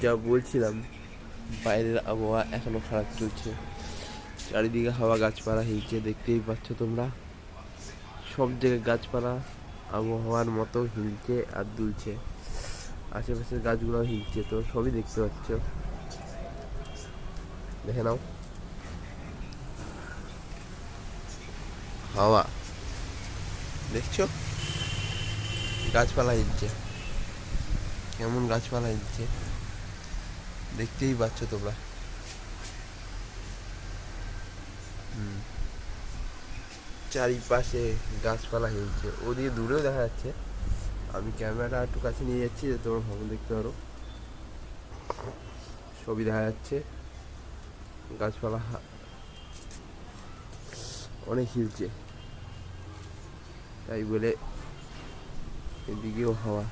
যা বলছিলাম, বাইরের আবহাওয়া এখনো খারাপ চলছে। চারিদিকে হাওয়া, গাছপালা হিলছে, দেখতেই পাচ্ছ তোমরা। সব জায়গায় গাছপালা আবহাওয়ার মতো হিলছে আর দুলছে। আশেপাশের গাছগুলো হিলছে, তো সবই দেখতে পাচ্ছ। দেখে নাও, হাওয়া দেখছো, গাছপালা হিলছে, কেমন গাছপালা হিলছে দেখতেই পাচ্ছ তোমরা। চারিপাশে গাছপালা হিলছে, ওদিকে দূরেও দেখা যাচ্ছে। আমি ক্যামেরাটা একটু কাছে নিয়ে যাচ্ছি যে তোমরা ভালো দেখতে পারো। ছবি দেখা যাচ্ছে, গাছপালা অনেক হিলছে, তাই বলে এদিকেও হাওয়া।